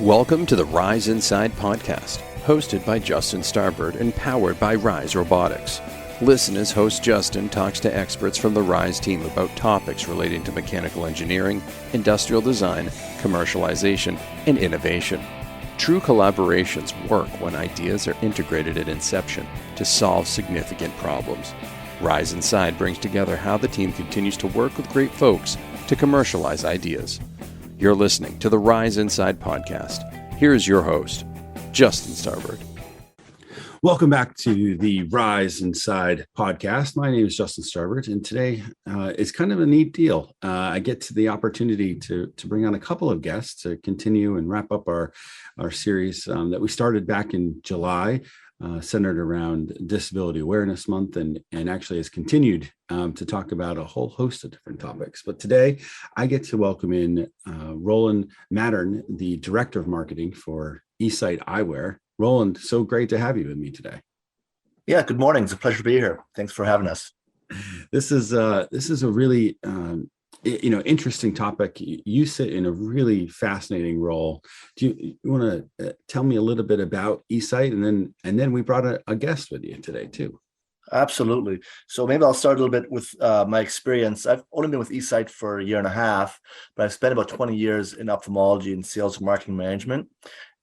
Welcome to the Rise Inside podcast, hosted by Justin Starbird and powered by Rise Robotics. Listen as host Justin talks to experts from the Rise team about topics relating to mechanical engineering, industrial design, commercialization, and innovation. True collaborations work when ideas are integrated at inception to solve significant problems. Rise Inside brings together how the team continues to work with great folks to commercialize ideas. You're listening to the Rise Inside podcast. Here's your host, Justin Starbird. Welcome back to the Rise Inside podcast. My name is Justin Starbird, and today is kind of a neat deal. I get to the opportunity to bring on a couple of guests to continue and wrap up our series that we started back in July, centered around Disability Awareness Month, and actually has continued to talk about a whole host of different topics. But today, I get to welcome in Roland Mattern, the Director of Marketing for eSight Eyewear. Roland, so great to have you with me today. Yeah, good morning. It's a pleasure to be here. Thanks for having us. This is a really interesting topic. You sit in a really fascinating role. Do you want to tell me a little bit about eSight, and then we brought a guest with you today too? Absolutely. So maybe I'll start a little bit with my experience. I've only been with eSight for a year and a half, but I've spent about 20 years in ophthalmology and sales and marketing management.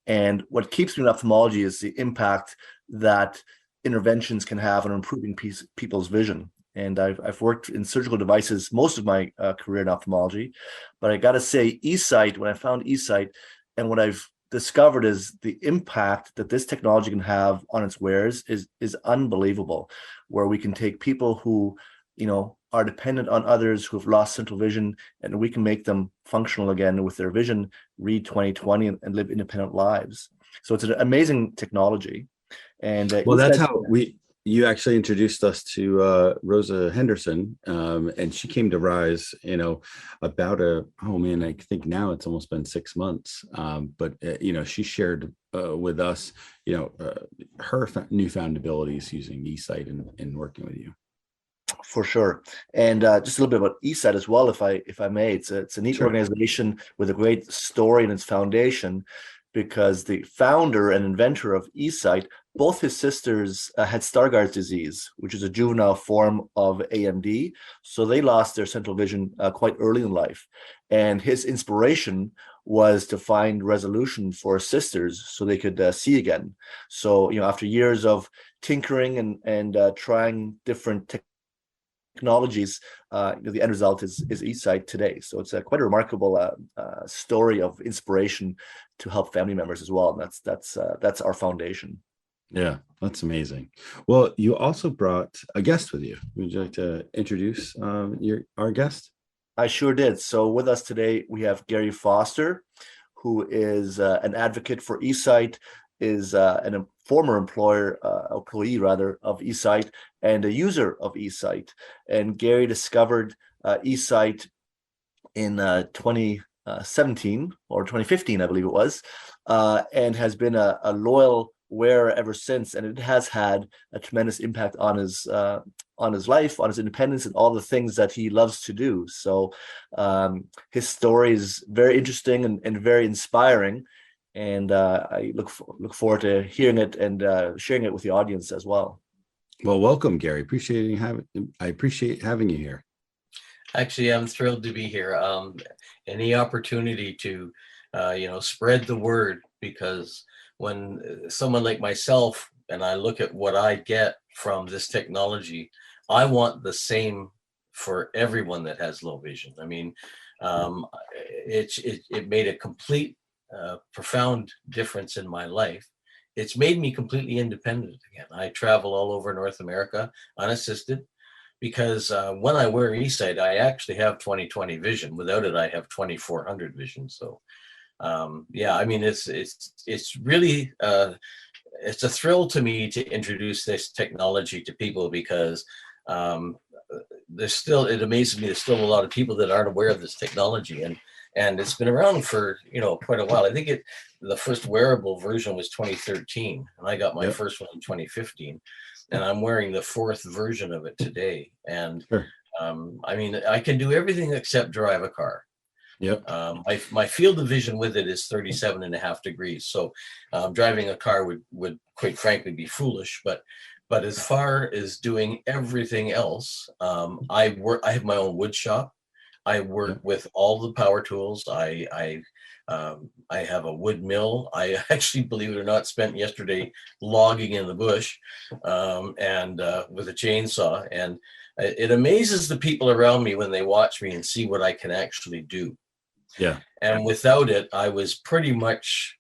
And what keeps me in ophthalmology is the impact that interventions can have on improving people's vision. And I've worked in surgical devices most of my career in ophthalmology, but I got to say, eSight, when I found eSight, and what I've discovered is the impact that this technology can have on its wearers is unbelievable. Where we can take people who, are dependent on others, who have lost central vision, and we can make them functional again with their vision, read 20/20, and live independent lives. So it's an amazing technology. And that's how you actually introduced us to Rosa Henderson, and she came to Rise, about I think now it's almost been 6 months. But she shared with us, her newfound abilities using eSight and working with you. For sure. And just a little bit about eSight as well, if I may. It's a neat organization with a great story in its foundation, because the founder and inventor of eSight, both his sisters had Stargardt disease, which is a juvenile form of AMD. So they lost their central vision quite early in life. And his inspiration was to find resolution for his sisters so they could see again. So, after years of tinkering and trying different technologies, the end result is eSight today. So it's quite a remarkable story of inspiration to help family members as well. And that's our foundation. Yeah, that's amazing. Well, you also brought a guest with you. Would you like to introduce our guest? I sure did. So with us today, we have Gary Foster, who is an advocate for eSight, is a former employee of eSight, and a user of eSight. And Gary discovered eSight in 2017 or 2015, I believe it was, and has been a loyal wearer ever since. And it has had a tremendous impact on his life, on his independence, and all the things that he loves to do. So his story is very interesting and very inspiring. And I look forward to hearing it and sharing it with the audience as well. Well, welcome, Gary. I appreciate having you here. Actually, I'm thrilled to be here. Any opportunity to, spread the word, because when someone like myself and I look at what I get from this technology, I want the same for everyone that has low vision. I mean, it made a complete profound difference in my life. It's made me completely independent again. I travel all over North America unassisted, because when I wear eSight, I actually have 20/20 vision. Without it, I have 2400 vision. So it's really it's a thrill to me to introduce this technology to people, because it amazes me there's still a lot of people that aren't aware of this technology, and it's been around for quite a while. I think the first wearable version was 2013, and I got my first one in 2015, and I'm wearing the 4th version of it today. And I can do everything except drive a car. Yep. My field of vision with it is 37.5 degrees. So driving a car would quite frankly be foolish. But as far as doing everything else, I have my own wood shop. I work with all the power tools. I have a wood mill. I actually, believe it or not, spent yesterday logging in the bush and with a chainsaw. And it amazes the people around me when they watch me and see what I can actually do. Yeah. And without it, I was pretty much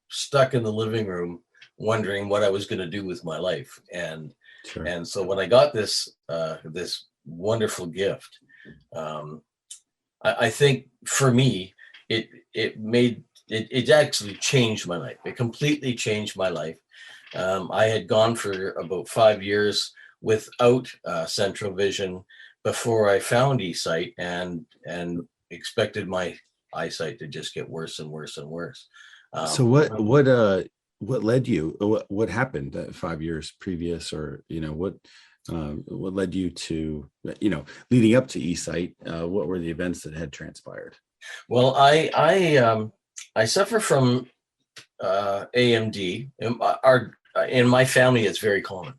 stuck in the living room wondering what I was going to do with my life. And Sure. and so when I got this this wonderful gift, I think for me, it actually changed my life. It completely changed my life. I had gone for about 5 years without central vision before I found eSight, and expected my eyesight to just get worse and worse and worse. So what led you? What happened 5 years previous, or what led you to leading up to eSight? What were the events that had transpired? Well, I suffer from AMD. In my family, it's very common,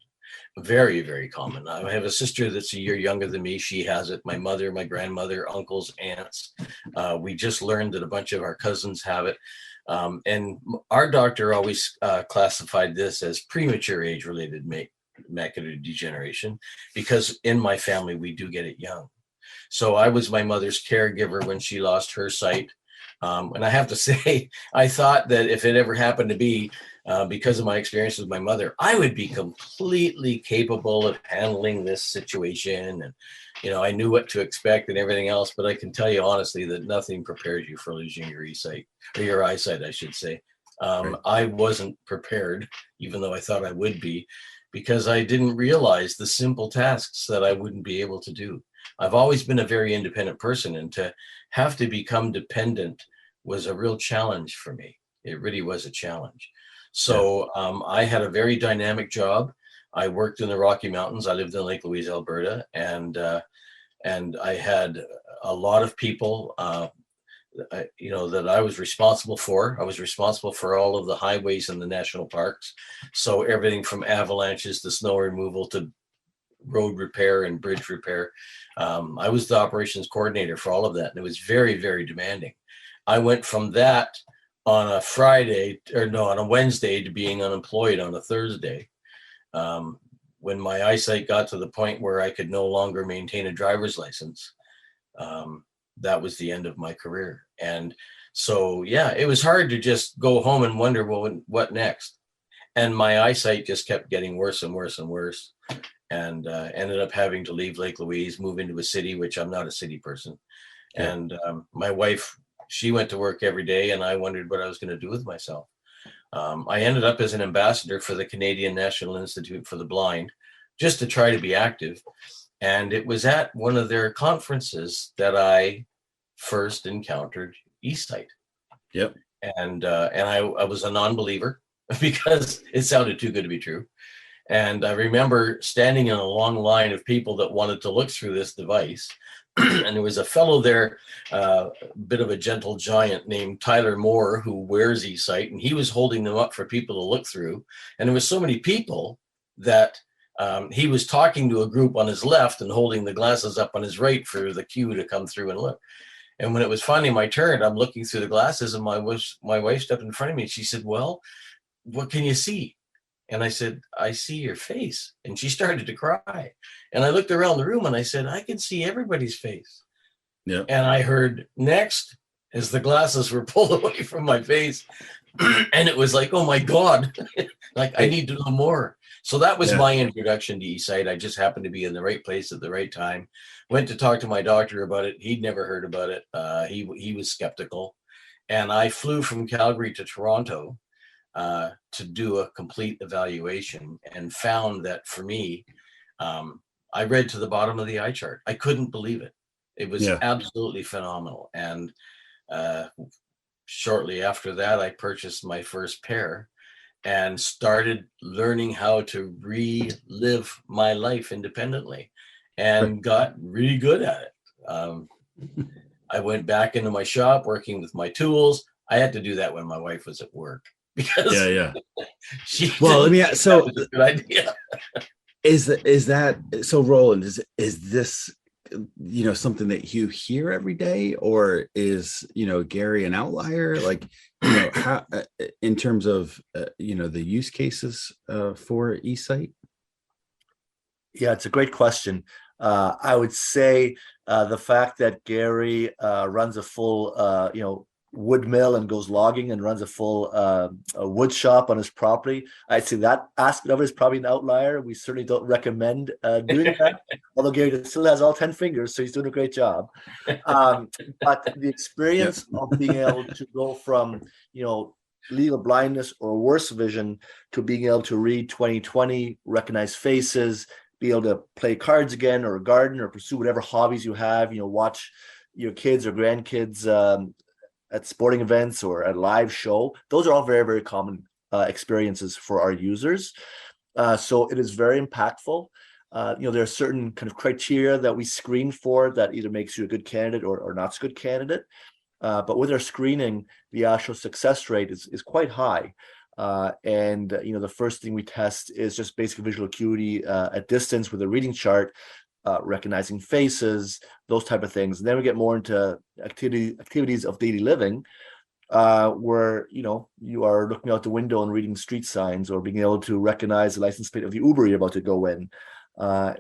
very, very common. I have a sister that's a year younger than me. She has it. My mother, my grandmother, uncles, aunts. We just learned that a bunch of our cousins have it. And our doctor always classified this as premature age-related macular degeneration, because in my family, we do get it young. So I was my mother's caregiver when she lost her sight. And I have to say, I thought that if it ever happened to be, because of my experience with my mother, I would be completely capable of handling this situation. And, I knew what to expect and everything else. But I can tell you honestly that nothing prepares you for losing your eSight, or your eyesight, I should say. Right. I wasn't prepared, even though I thought I would be, because I didn't realize the simple tasks that I wouldn't be able to do. I've always been a very independent person, and to have to become dependent was a real challenge for me. It really was a challenge. So I had a very dynamic job. I worked in the Rocky Mountains. I lived in Lake Louise, Alberta, and I had a lot of people, that I was responsible for. I was responsible for all of the highways in the national parks. So everything from avalanches to snow removal to road repair and bridge repair. I was the operations coordinator for all of that. And it was very, very demanding. I went from that on a Wednesday to being unemployed on a Thursday. When my eyesight got to the point where I could no longer maintain a driver's license, that was the end of my career. And so, it was hard to just go home and wonder, well, what next? And my eyesight just kept getting worse and worse and worse. And ended up having to leave Lake Louise, move into a city, which I'm not a city person. Yeah. And my wife, she went to work every day, and I wondered what I was going to do with myself. I ended up as an ambassador for the Canadian National Institute for the Blind, just to try to be active. And it was at one of their conferences that I first encountered eSight. Yep. And I was a non-believer because it sounded too good to be true. And I remember standing in a long line of people that wanted to look through this device. And there was a fellow there, a bit of a gentle giant named Tyler Moore, who wears eSight, and he was holding them up for people to look through. And there was so many people that he was talking to a group on his left and holding the glasses up on his right for the queue to come through and look. And when it was finally my turn, I'm looking through the glasses, and my wife stepped in front of me, and she said, "Well, what can you see?" And I said, "I see your face." And she started to cry. And I looked around the room and I said, "I can see everybody's face." Yeah. And I heard next as the glasses were pulled away from my face. And it was like, oh my God, like I need to know more. So that was my introduction to eSight. I just happened to be in the right place at the right time. Went to talk to my doctor about it. He'd never heard about it. He was skeptical. And I flew from Calgary to Toronto to do a complete evaluation, and found that for me, I read to the bottom of the eye chart. I couldn't believe it. It was absolutely phenomenal. And shortly after that, I purchased my first pair and started learning how to relive my life independently, and got really good at it. I went back into my shop working with my tools. I had to do that when my wife was at work because Yeah. she Well, let me didn't ask, think that so was a good idea. is that so, Roland, is this, something that you hear every day, or is, Gary an outlier? Like, how, in terms of, the use cases for eSight? Yeah, it's a great question. I would say the fact that Gary runs a full, wood mill and goes logging and runs a full a wood shop on his property, I'd say that aspect of it is probably an outlier. We certainly don't recommend doing that. Although Gary still has all 10 fingers, so he's doing a great job. But the experience of being able to go from, legal blindness or worse vision to being able to read 20/20, recognize faces, be able to play cards again or garden or pursue whatever hobbies you have, watch your kids or grandkids at sporting events or at a live show. Those are all very, very common experiences for our users. So it is very impactful. There are certain kind of criteria that we screen for that either makes you a good candidate or not so good candidate. But with our screening, the actual success rate is quite high. And the first thing we test is just basic visual acuity at distance with a reading chart, recognizing faces, those type of things. And then we get more into activities of daily living, where you are looking out the window and reading street signs, or being able to recognize the license plate of the Uber you're about to go in.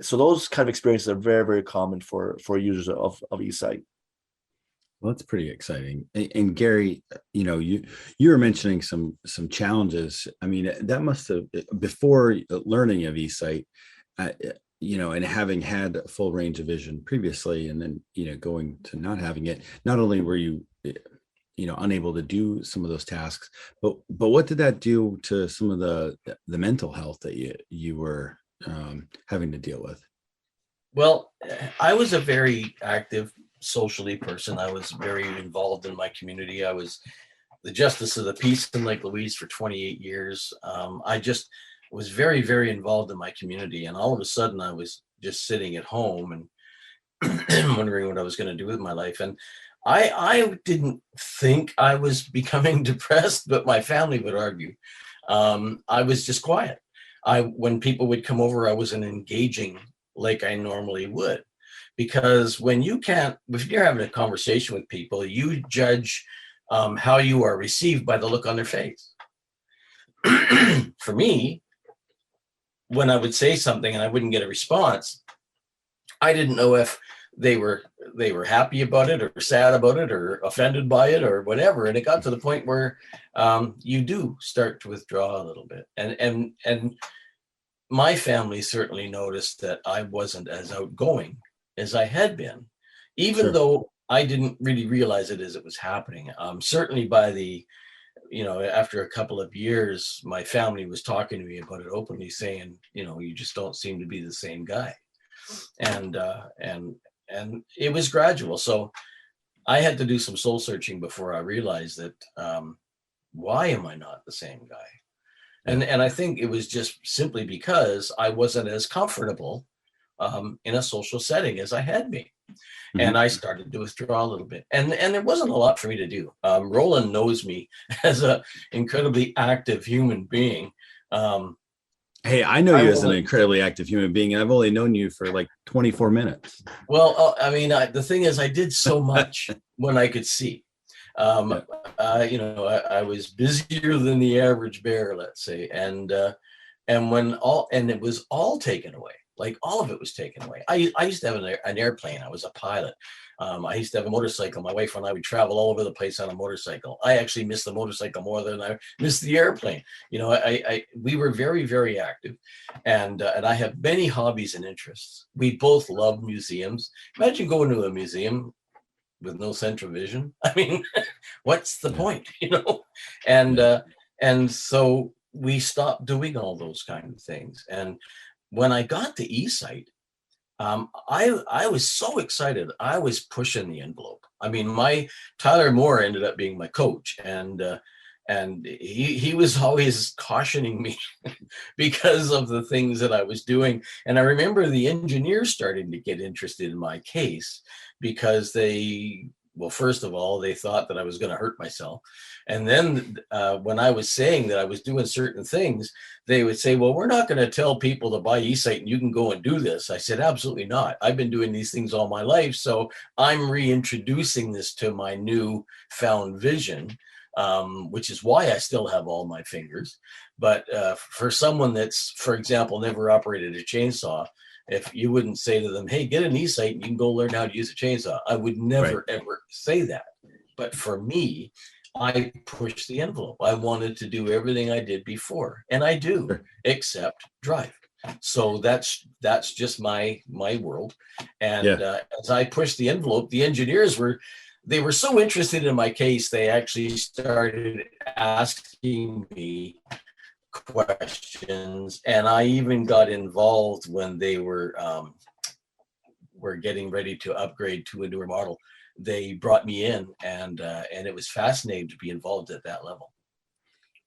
So those kind of experiences are very, very common for users of eSight. Well, that's pretty exciting. And Gary, you were mentioning some challenges. I mean, that must have, before learning of eSight, and having had a full range of vision previously, and then going to not having it, not only were you unable to do some of those tasks, but what did that do to some of the mental health that you were having to deal with? Well, I was a very active socially person. I was very involved in my community. I was the justice of the peace in Lake Louise for 28 years. I just was very, very involved in my community. And all of a sudden I was just sitting at home and wondering what I was going to do with my life. And I didn't think I was becoming depressed, but my family would argue. I was just quiet. When people would come over, I wasn't engaging like I normally would. Because if you're having a conversation with people, you judge how you are received by the look on their face. For me, when I would say something and I wouldn't get a response, I didn't know if they were happy about it or sad about it or offended by it or whatever. And it got to the point where you do start to withdraw a little bit. And my family certainly noticed that I wasn't as outgoing as I had been, even though I didn't really realize it as it was happening. Certainly by after a couple of years, my family was talking to me about it openly, saying, you just don't seem to be the same guy. And it was gradual. So I had to do some soul searching before I realized that, why am I not the same guy? And I think it was just simply because I wasn't as comfortable in a social setting as I had been. Mm-hmm. And I started to withdraw a little bit. And there wasn't a lot for me to do. Roland knows me as an incredibly active human being. Hey, I know you as an incredibly active human being, and I've only known you for like 24 minutes. Well, the thing is, I did so much when I could see. I was busier than the average bear, let's say. And it was all taken away. Like all of it was taken away. I used to have an airplane. I was a pilot. I used to have a motorcycle. My wife and I would travel all over the place on a motorcycle. I actually missed the motorcycle more than I missed the airplane. We were very, very active, and I have many hobbies and interests. We both love museums. Imagine going to a museum with no central vision. I mean, what's the point, And so we stopped doing all those kind of things. And when I got to eSight, I was so excited. I was pushing the envelope. I mean, Tyler Moore ended up being my coach, and he was always cautioning me because of the things that I was doing. And I remember the engineers starting to get interested in my case because they well, first of all, they thought that I was going to hurt myself. And then when I was saying that I was doing certain things, they would say, well, we're not going to tell people to buy eSight and you can go and do this. I said, absolutely not. I've been doing these things all my life. So I'm reintroducing this to my new found vision, which is why I still have all my fingers. But for someone that's, for example, never operated a chainsaw, if you wouldn't say to them, hey, get an eSight and you can go learn how to use a chainsaw, I would never, ever say that. But for me, I pushed the envelope. I wanted to do everything I did before, and I do, except drive. So that's just my world. And as I pushed the envelope, the engineers were so interested in my case, they actually started asking me questions, and I even got involved when they were getting ready to upgrade to a newer model. They brought me in, and it was fascinating to be involved at that level.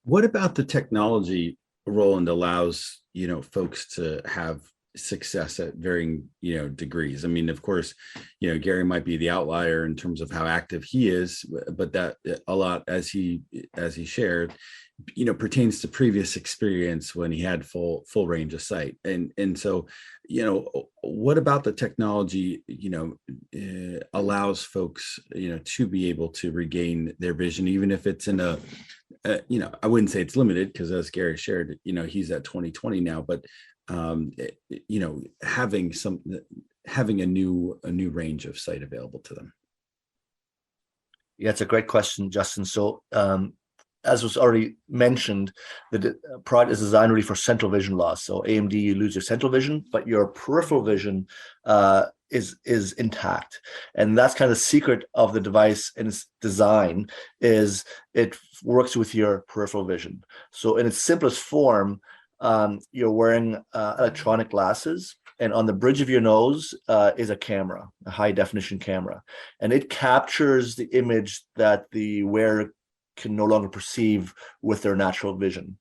What about the technology, Roland, allows folks to have success at varying degrees? I mean, of course, Gary might be the outlier in terms of how active he is, but that a lot, as he shared, pertains to previous experience when he had full range of sight. And so, what about the technology, allows folks, to be able to regain their vision, even if it's in a, I wouldn't say it's limited, because as Gary shared, he's at 20/20 now, but having a new range of sight available to them. Yeah, it's a great question, Justin. So as was already mentioned, the product is designed really for central vision loss. So AMD, you lose your central vision, but your peripheral vision is intact. And that's kind of the secret of the device and its design, is it works with your peripheral vision. So in its simplest form, you're wearing electronic glasses, and on the bridge of your nose is a camera, a high definition camera, and it captures the image that the wearer can no longer perceive with their natural vision.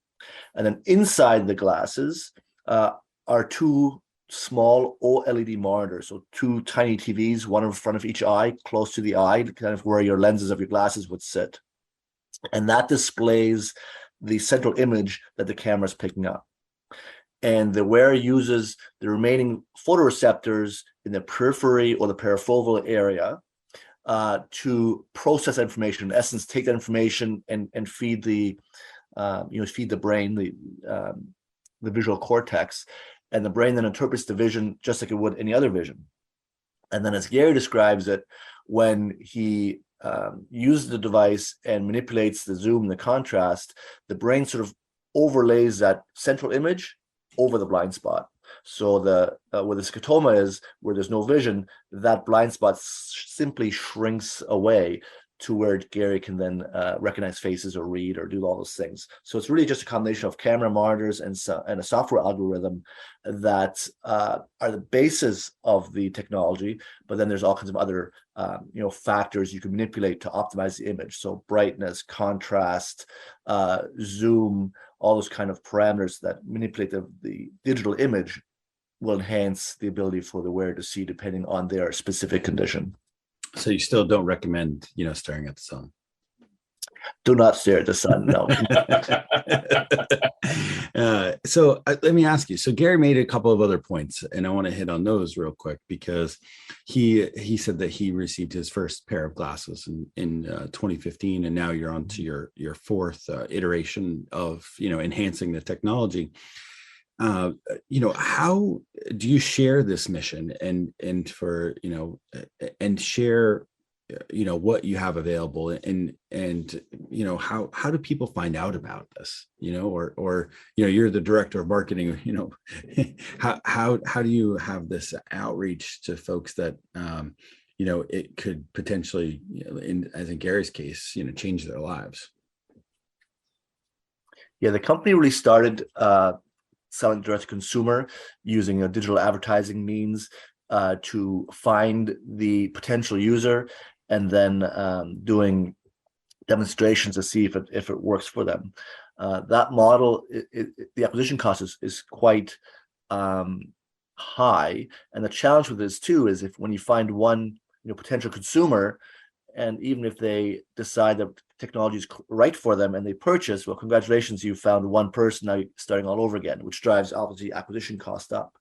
And then inside the glasses are two small OLED monitors, so two tiny TVs, one in front of each eye, close to the eye, kind of where your lenses of your glasses would sit. And that displays the central image that the camera is picking up. And the wearer uses the remaining photoreceptors in the periphery or the parafoveal area to process information. In essence, take that information and feed the brain, the visual cortex, and the brain then interprets the vision just like it would any other vision. And then, as Gary describes it, when he uses the device and manipulates the zoom and the contrast, the brain sort of overlays that central image over the blind spot. So where the scotoma is, where there's no vision, that blind spot simply shrinks away to where Gary can then recognize faces or read or do all those things. So it's really just a combination of camera monitors and a software algorithm that are the basis of the technology. But then there's all kinds of other factors you can manipulate to optimize the image. So brightness, contrast, zoom, all those kind of parameters that manipulate the digital image will enhance the ability for the wearer to see depending on their specific condition. So you still don't recommend, staring at the sun? Do not stare at the sun, no. So let me ask you. So Gary made a couple of other points, and I want to hit on those real quick, because he said that he received his first pair of glasses in 2015, and now you're on to your fourth iteration of enhancing the technology. How do you share this mission and for and share what you have available, and how do people find out about this, or you're the director of marketing, how do you have this outreach to folks that it could potentially, as in Gary's case, change their lives? Yeah, the company really started selling direct to consumer using a digital advertising means to find the potential user, and then doing demonstrations to see if it works for them. That model, the acquisition cost is quite high, and the challenge with this too is when you find one potential consumer And even if they decide that technology is right for them and they purchase, well, congratulations, you found one person, now you're starting all over again, which drives obviously acquisition cost up.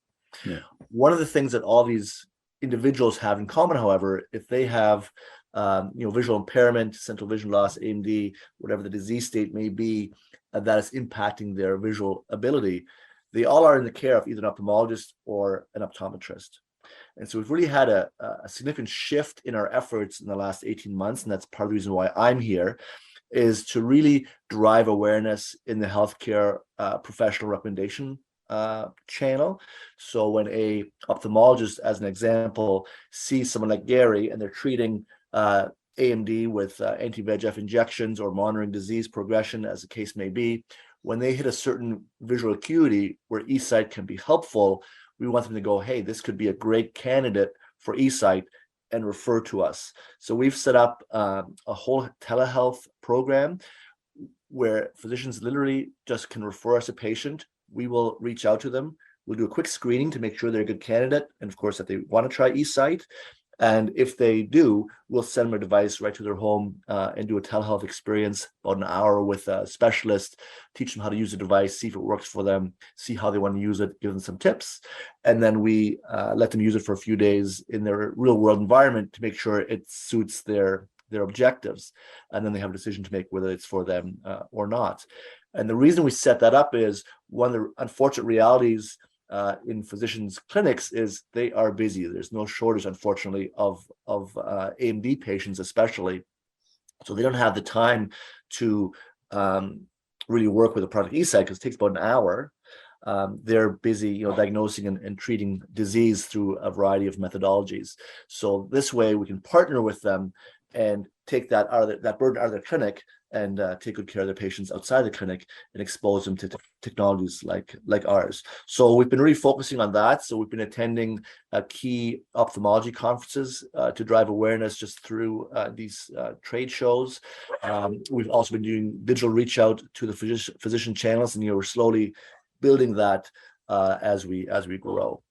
Yeah. One of the things that all these individuals have in common, however, if they have visual impairment, central vision loss, AMD, whatever the disease state may be, that is impacting their visual ability, they all are in the care of either an ophthalmologist or an optometrist. And so we've really had a significant shift in our efforts in the last 18 months, and that's part of the reason why I'm here, is to really drive awareness in the healthcare professional recommendation channel. So when a ophthalmologist, as an example, sees someone like Gary and they're treating AMD with anti-VEGF injections or monitoring disease progression, as the case may be, when they hit a certain visual acuity where eSight can be helpful, we want them to go, hey, this could be a great candidate for eSight, and refer to us. So we've set up a whole telehealth program where physicians literally just can refer us a patient. We will reach out to them. We'll do a quick screening to make sure they're a good candidate, and of course that they want to try eSight. And if they do, we'll send them a device right to their home and do a telehealth experience, about an hour with a specialist, teach them how to use the device, see if it works for them, see how they want to use it, give them some tips. And then we let them use it for a few days in their real world environment to make sure it suits their objectives. And then they have a decision to make whether it's for them or not. And the reason we set that up is one of the unfortunate realities in physicians' clinics is they are busy. There's no shortage, unfortunately, of AMD patients, especially. So they don't have the time to really work with a product eSight because it takes about an hour. They're busy, diagnosing and treating disease through a variety of methodologies. So this way, we can partner with them and take that burden out of their clinic and take good care of their patients outside the clinic and expose them to technologies like ours. So we've been really focusing on that. So we've been attending key ophthalmology conferences to drive awareness just through these trade shows. We've also been doing digital reach out to the physician channels, and we're slowly building that as we grow.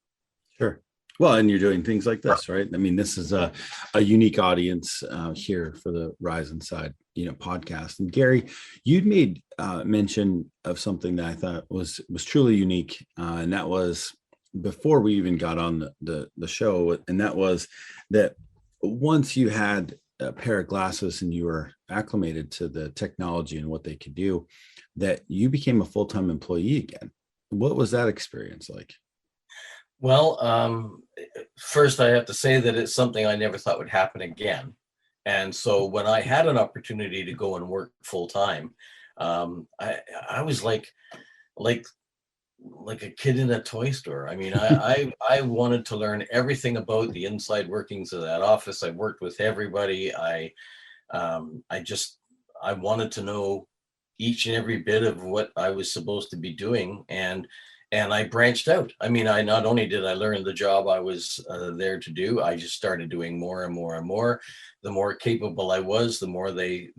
Sure. Well, and you're doing things like this, right? I mean, this is a unique audience here for the Rise Inside, podcast. And Gary, you'd made mention of something that I thought was truly unique, and that was before we even got on the show, and that was that once you had a pair of glasses and you were acclimated to the technology and what they could do, that you became a full-time employee again. What was that experience like? Well, first I have to say that it's something I never thought would happen again. And so when I had an opportunity to go and work full time, I was like a kid in a toy store. I mean, I wanted to learn everything about the inside workings of that office. I worked with everybody. I wanted to know each and every bit of what I was supposed to be doing. And I branched out. I mean, I not only did I learn the job I was there to do, I just started doing more and more and more. The more capable I was, the more they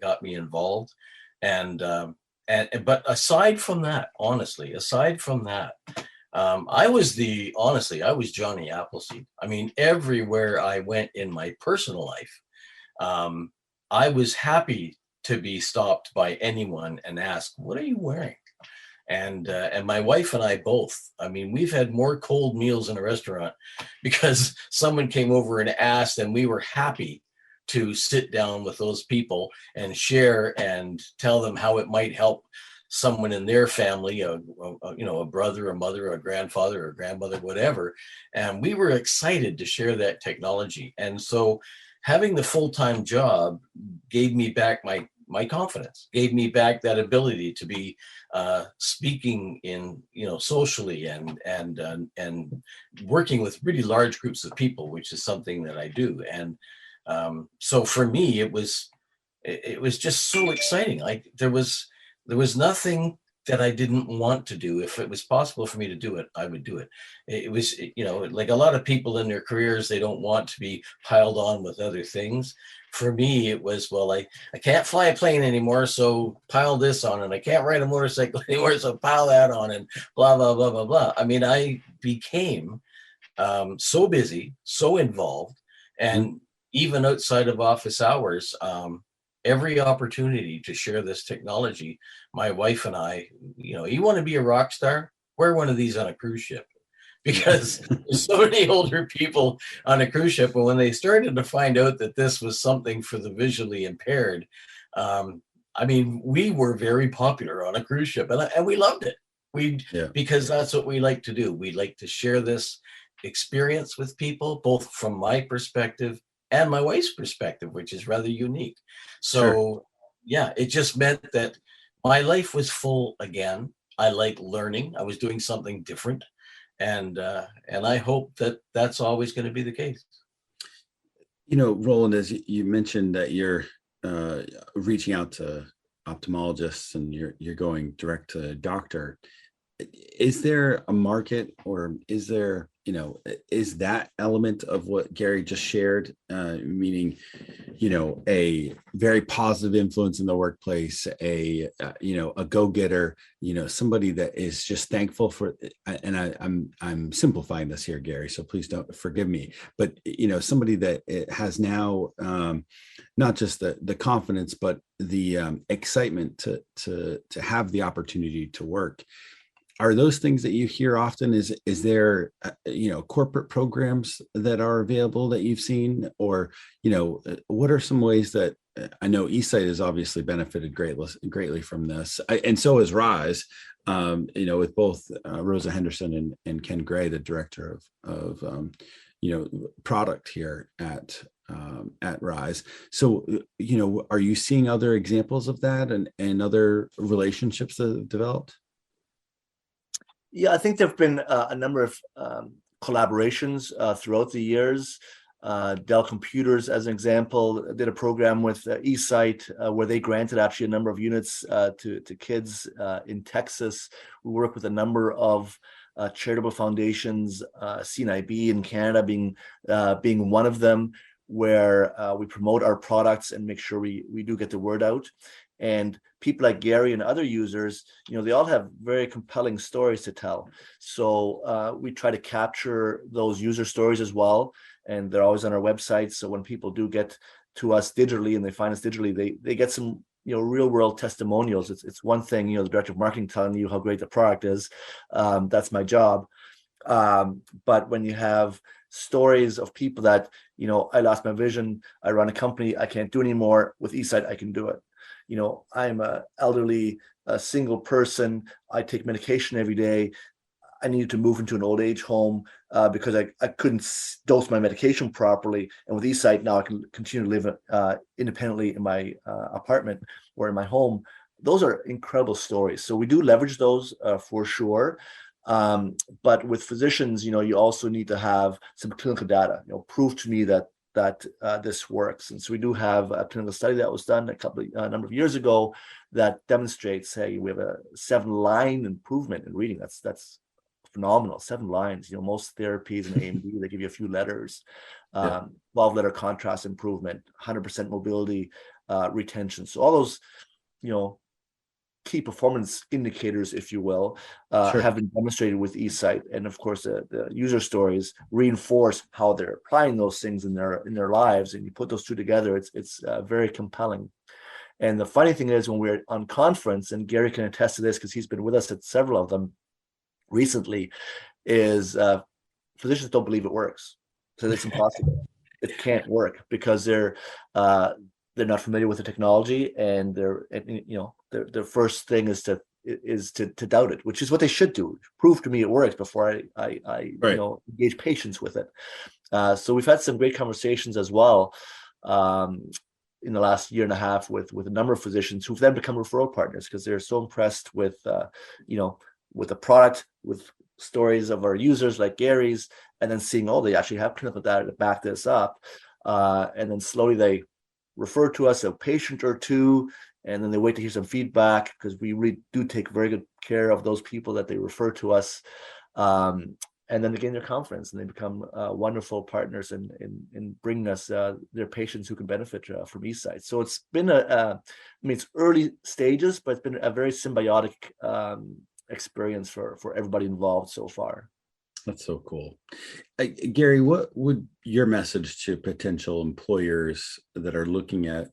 got me involved. But aside from that, I was Johnny Appleseed. I mean, everywhere I went in my personal life, I was happy to be stopped by anyone and asked, "What are you wearing?" And my wife and I both, I mean, we've had more cold meals in a restaurant because someone came over and asked, and we were happy to sit down with those people and share and tell them how it might help someone in their family, a brother, a mother, a grandfather, or grandmother, whatever. And we were excited to share that technology. And so having the full-time job gave me back my confidence, gave me back that ability to be speaking in, socially and working with really large groups of people, which is something that I do. And so for me, it was just so exciting. Like there was nothing that I didn't want to do. If it was possible for me to do it, I would do it. It was, like a lot of people in their careers, they don't want to be piled on with other things. For me, it was, well, I can't fly a plane anymore, so pile this on, and I can't ride a motorcycle anymore, so pile that on, and blah, blah, blah, blah, blah. I mean, I became so busy, so involved, and even outside of office hours, every opportunity to share this technology, my wife and I, you want to be a rock star? Wear one of these on a cruise ship. Because there's so many older people on a cruise ship, and when they started to find out that this was something for the visually impaired, we were very popular on a cruise ship, and we loved it. Because that's what we like to do. We like to share this experience with people, both from my perspective and my wife's perspective, which is rather unique. So, it just meant that my life was full again. I like learning. I was doing something different. And I hope that that's always going to be the case. Roland, as you mentioned that you're reaching out to ophthalmologists and you're going direct to a doctor, is there a market, or is there, is that element of what Gary just shared, meaning, a very positive influence in the workplace, a go-getter, somebody that is just thankful for, and I'm simplifying this here, Gary, so please don't forgive me, but, somebody that has now, not just the confidence, but the excitement to have the opportunity to work. Are those things that you hear often? Is there, corporate programs that are available that you've seen, or, what are some ways that I know eSight has obviously benefited greatly from this, and so has Rise, with both Rosa Henderson and Ken Gray, the director of product here at Rise. So, are you seeing other examples of that and other relationships that have developed? Yeah, I think there have been a number of collaborations throughout the years. Dell Computers, as an example, did a program with eSight where they granted actually a number of units to kids in Texas. We work with a number of charitable foundations, CNIB in Canada being one of them, where we promote our products and make sure we do get the word out. And people like Gary and other users, they all have very compelling stories to tell. So we try to capture those user stories as well. And they're always on our website. So when people do get to us digitally and they find us digitally, they get some, real world testimonials. It's one thing, the director of marketing telling you how great the product is. That's my job. But when you have stories of people that, I lost my vision, I run a company, I can't do anymore. With eSight, I can do it. I'm an elderly, single person. I take medication every day. I needed to move into an old age home because I couldn't dose my medication properly. And with eSight, now I can continue to live independently in my apartment or in my home. Those are incredible stories. So we do leverage those for sure. But with physicians, you also need to have some clinical data, prove to me that this works. And so we do have a clinical study that was done a number of years ago that demonstrates, hey, we have a 7-line improvement in reading. That's phenomenal. 7 lines. Most therapies in AMD, they give you a few letters. 12-letter contrast improvement, 100% mobility retention. So all those, key performance indicators, if you will, have been demonstrated with eSight. And of course, the user stories reinforce how they're applying those things in their lives. And you put those two together, it's very compelling. And the funny thing is, when we're on conference, and Gary can attest to this because he's been with us at several of them recently, is physicians don't believe it works. So it's impossible. It can't work because they're not familiar with the technology, and their first thing is to doubt it, which is what they should do. Prove to me it works before I engage patients with it. So we've had some great conversations as well in the last year and a half with a number of physicians who've then become referral partners because they're so impressed with with the product, with stories of our users like Gary's, and then seeing, they actually have clinical data to back this up, and then slowly they refer to us a patient or two, and then they wait to hear some feedback because we really do take very good care of those people that they refer to us, and then they gain their confidence and they become wonderful partners in bringing us their patients who can benefit from eSight. So it's been it's early stages, but it's been a very symbiotic experience for everybody involved so far. That's so cool. Gary, what would your message to potential employers that are looking at,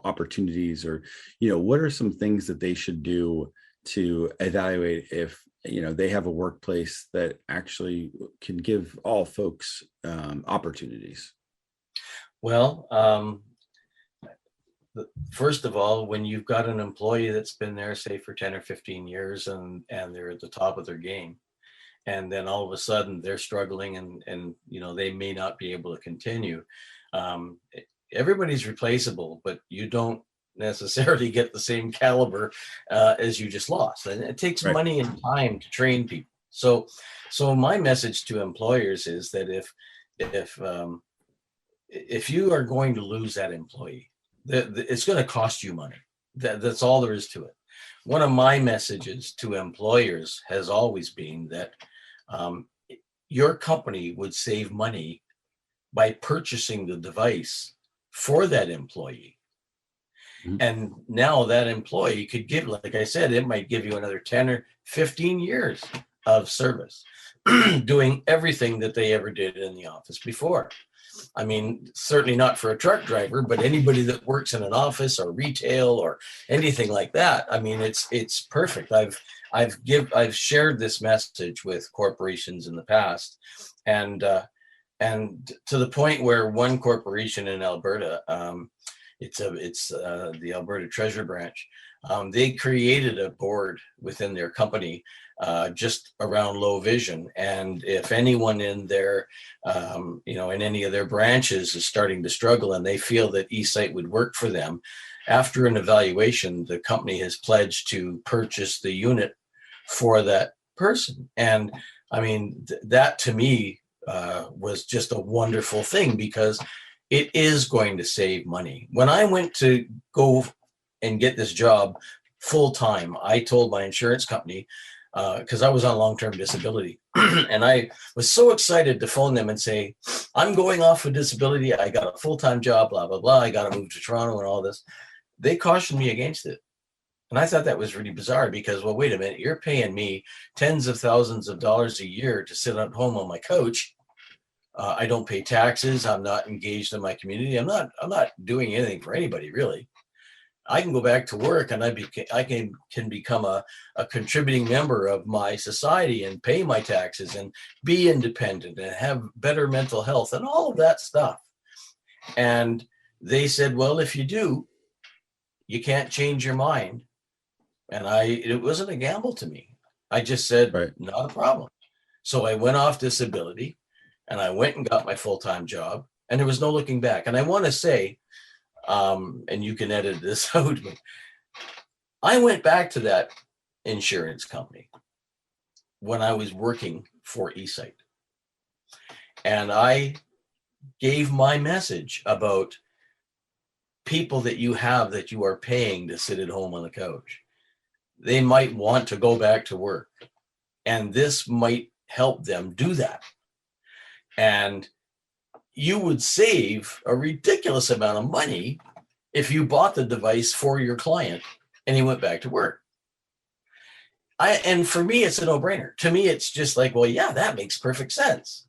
opportunities, or, what are some things that they should do to evaluate if, they have a workplace that actually can give all folks opportunities? Well, first of all, when you've got an employee that's been there, say, for 10 or 15 years and they're at the top of their game, and then all of a sudden they're struggling and they may not be able to continue. Everybody's replaceable, but you don't necessarily get the same caliber as you just lost. And it takes Right. money and time to train people. So my message to employers is that if you are going to lose that employee, it's going to cost you money. That's all there is to it. One of my messages to employers has always been that your company would save money by purchasing the device for that employee. Mm-hmm. And now that employee could give, like I said, it might give you another 10 or 15 years of service doing everything that they ever did in the office before. I mean, certainly not for a truck driver, but anybody that works in an office or retail or anything like that. I mean, it's perfect. I've shared this message with corporations in the past, and to the point where one corporation in Alberta, it's the Alberta Treasure Branch. They created a board within their company just around low vision. And if anyone in their, in any of their branches is starting to struggle and they feel that eSight would work for them, after an evaluation, the company has pledged to purchase the unit for that person. And I mean, that to me was just a wonderful thing, because it is going to save money. When I went to go and get this job full time, I told my insurance company, because I was on long-term disability, and I was so excited to phone them and say, I'm going off of disability. I got a full-time job, blah, blah, blah. I got to move to Toronto and all this. They cautioned me against it. And I thought that was really bizarre, because, well, wait a minute, you're paying me tens of thousands of dollars a year to sit at home on my couch. I don't pay taxes. I'm not engaged in my community. I'm not doing anything for anybody, really. I can go back to work and I can become a contributing member of my society and pay my taxes and be independent and have better mental health and all of that stuff. And they said, well, if you do, you can't change your mind. And it wasn't a gamble to me. I just said, right, not a problem. So I went off disability and I went and got my full-time job, and there was no looking back. And I want to say, and you can edit this out, but I went back to that insurance company when I was working for eSight, and I gave my message about people that you are paying to sit at home on the couch. They might want to go back to work, and this might help them do that. And you would save a ridiculous amount of money if you bought the device for your client and he went back to work. And for me, it's a no-brainer. To me, it's just like, well, yeah, that makes perfect sense.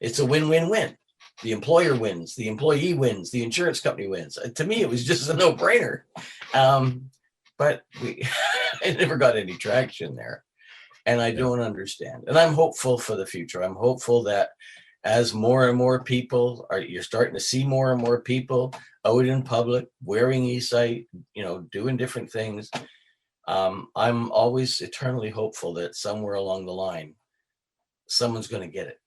It's a win-win-win. The employer wins, the employee wins, the insurance company wins. To me, it was just a no-brainer. But I never got any traction there. And I don't understand. And I'm hopeful for the future. I'm hopeful that as more and more people you're starting to see more and more people out in public wearing eSight, doing different things. I'm always eternally hopeful that somewhere along the line, someone's going to get it.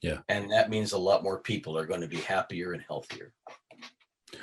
Yeah. And that means a lot more people are going to be happier and healthier.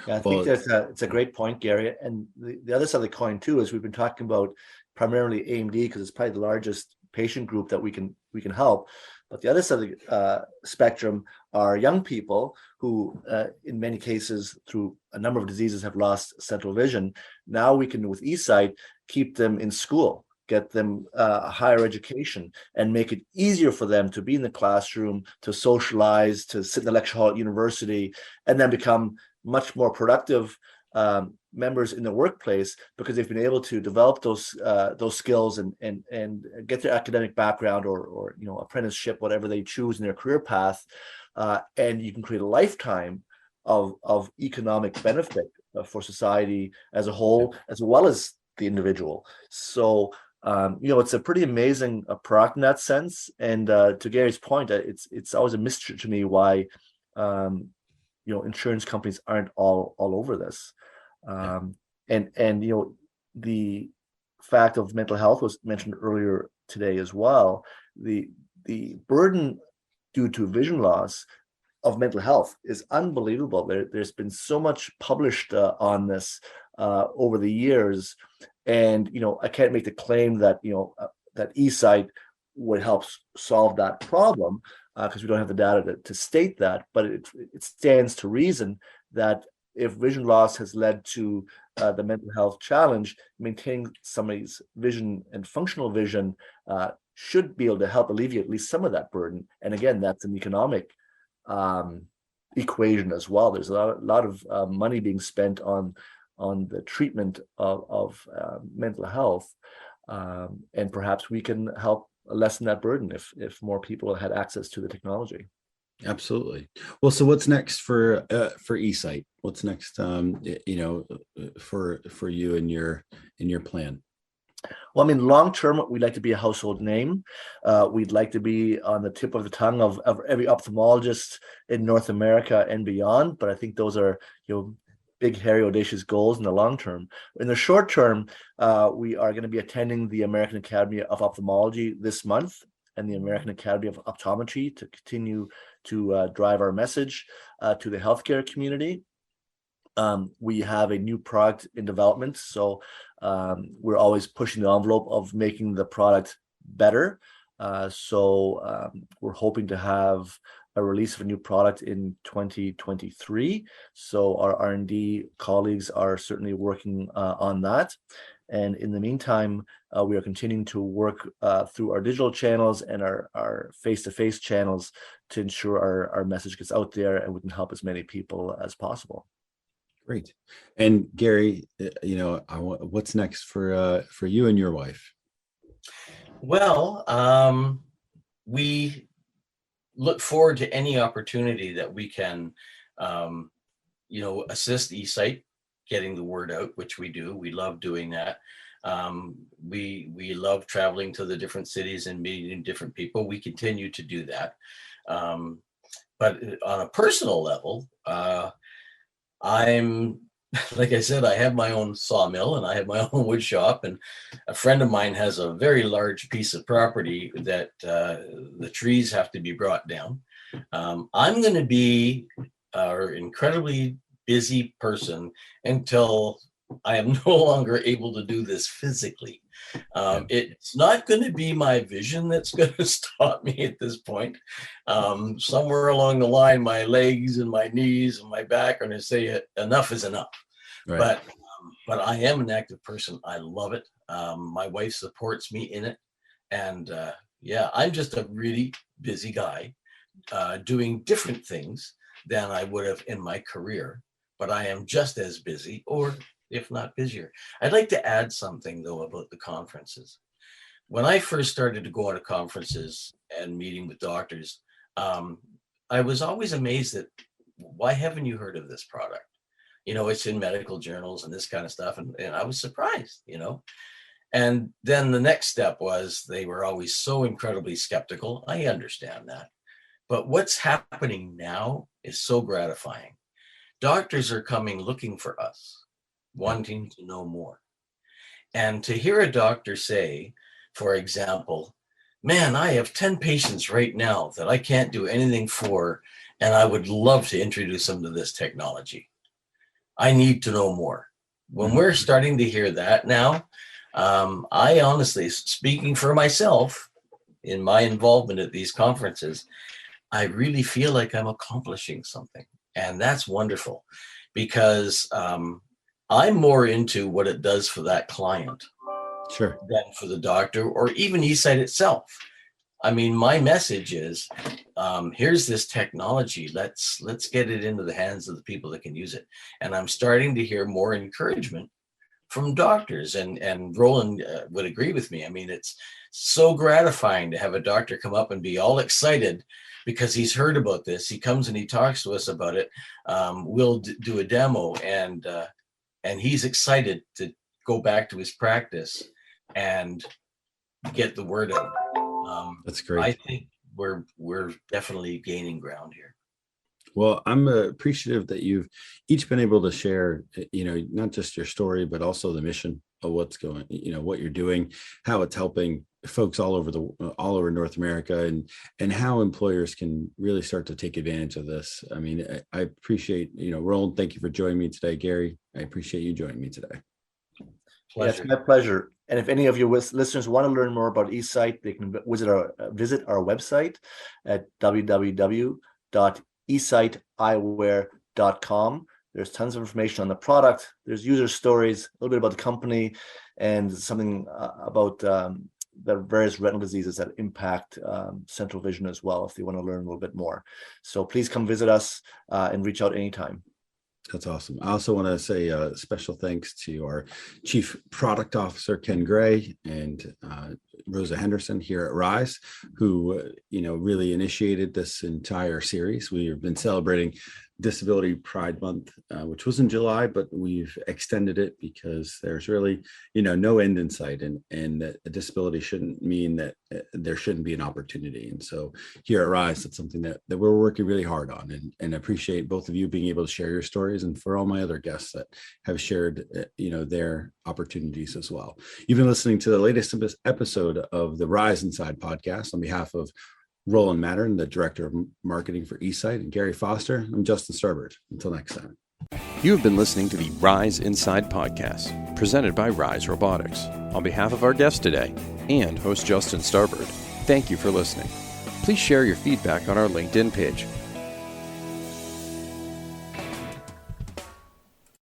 Yeah, I think it's a great point, Gary. And the other side of the coin too is we've been talking about primarily AMD because it's probably the largest patient group that we can help. But the other side of the spectrum are young people who, in many cases, through a number of diseases, have lost central vision. Now we can, with eSight, keep them in school, get them a higher education, and make it easier for them to be in the classroom, to socialize, to sit in the lecture hall at university, and then become much more productive members in the workplace because they've been able to develop those skills and get their academic background or apprenticeship, whatever they choose in their career path, and you can create a lifetime of economic benefit for society as a whole, as well as the individual. So it's a pretty amazing product in that sense. And to Gary's point, it's always a mystery to me why insurance companies aren't all over this. And the fact of mental health was mentioned earlier today as well. The burden due to vision loss of mental health is unbelievable. There's been so much published on this over the years, and I can't make the claim that that eSight would help solve that problem because we don't have the data to state that. But it stands to reason that if vision loss has led to the mental health challenge, maintaining somebody's vision and functional vision should be able to help alleviate at least some of that burden. And again, that's an economic equation as well. There's a lot of money being spent on the treatment of mental health, and perhaps we can help lessen that burden if more people had access to the technology. Absolutely. Well, so what's next for eSight? What's next, for you and your plan? Well, I mean, long term, we'd like to be a household name. We'd like to be on the tip of the tongue of every ophthalmologist in North America and beyond. But I think those are big, hairy, audacious goals in the long term. In the short term, we are going to be attending the American Academy of Ophthalmology this month and the American Academy of Optometry to continue to drive our message to the healthcare community. We have a new product in development, so we're always pushing the envelope of making the product better. So we're hoping to have a release of a new product in 2023. So our R&D colleagues are certainly working on that. And in the meantime, we are continuing to work through our digital channels and our face-to-face channels to ensure our message gets out there and we can help as many people as possible. Great. And Gary, what's next for you and your wife? Well, we look forward to any opportunity that we can, assist eSight getting the word out, which we do. We love doing that. We love traveling to the different cities and meeting different people. We continue to do that. But on a personal level, I'm, like I said, I have my own sawmill and I have my own wood shop, and a friend of mine has a very large piece of property that the trees have to be brought down. I'm going to be an incredibly busy person until I am no longer able to do this physically. It's not going to be my vision that's going to stop me at this point. Somewhere along the line, my legs and my knees and my back are going to say enough is enough. Right. But I am an active person. I love it. My wife supports me in it. And I'm just a really busy guy doing different things than I would have in my career. But I am just as busy, or if not busier. I'd like to add something, though, about the conferences. When I first started to go out to conferences and meeting with doctors, I was always amazed at, why haven't you heard of this product? It's in medical journals and this kind of stuff. And I was surprised, And then the next step was they were always so incredibly skeptical. I understand that. But what's happening now is so gratifying. Doctors are coming looking for us, wanting to know more. And to hear a doctor say, for example, man, I have 10 patients right now that I can't do anything for, and I would love to introduce them to this technology. I need to know more. When we're starting to hear that now, I honestly, speaking for myself in my involvement at these conferences, I really feel like I'm accomplishing something. And that's wonderful, because I'm more into what it does for that client than for the doctor or even eSight itself. I mean, my message is, here's this technology. Let's get it into the hands of the people that can use it. And I'm starting to hear more encouragement from doctors, and Roland would agree with me. I mean, it's so gratifying to have a doctor come up and be all excited because he's heard about this. He comes and he talks to us about it. We'll do a demo, and he's excited to go back to his practice and get the word out. That's great. I think we're definitely gaining ground here. Well, I'm appreciative that you've each been able to share, not just your story, but also the mission of what's going, what you're doing, how it's helping folks all over North America, and how employers can really start to take advantage of this. I mean, I appreciate, Roland, thank you for joining me today. Gary, I appreciate you joining me today. Pleasure. Yes, my pleasure. And if any of your listeners want to learn more about eSight, they can visit our website at www.eyewear.com. There's tons of information on the product. There's user stories, a little bit about the company, and something about the various retinal diseases that impact central vision as well, if they want to learn a little bit more. So please come visit us and reach out anytime. That's awesome. I also want to say special thanks to our Chief Product Officer, Ken Gray, and Rosa Henderson here at Rise, who, really initiated this entire series. We have been celebrating Disability Pride Month, which was in July, but we've extended it because there's really, no end in sight, and that a disability shouldn't mean that there shouldn't be an opportunity. And so here at Rise, it's something that we're working really hard on, and appreciate both of you being able to share your stories, and for all my other guests that have shared, their opportunities as well. You've been listening to the latest episode of the Rise Inside podcast. On behalf of Roland Mattern, the Director of Marketing for eSight, and Gary Foster, I'm Justin Starbird. Until next time. You have been listening to the Rise Inside podcast, presented by Rise Robotics. On behalf of our guest today and host Justin Starbird, thank you for listening. Please share your feedback on our LinkedIn page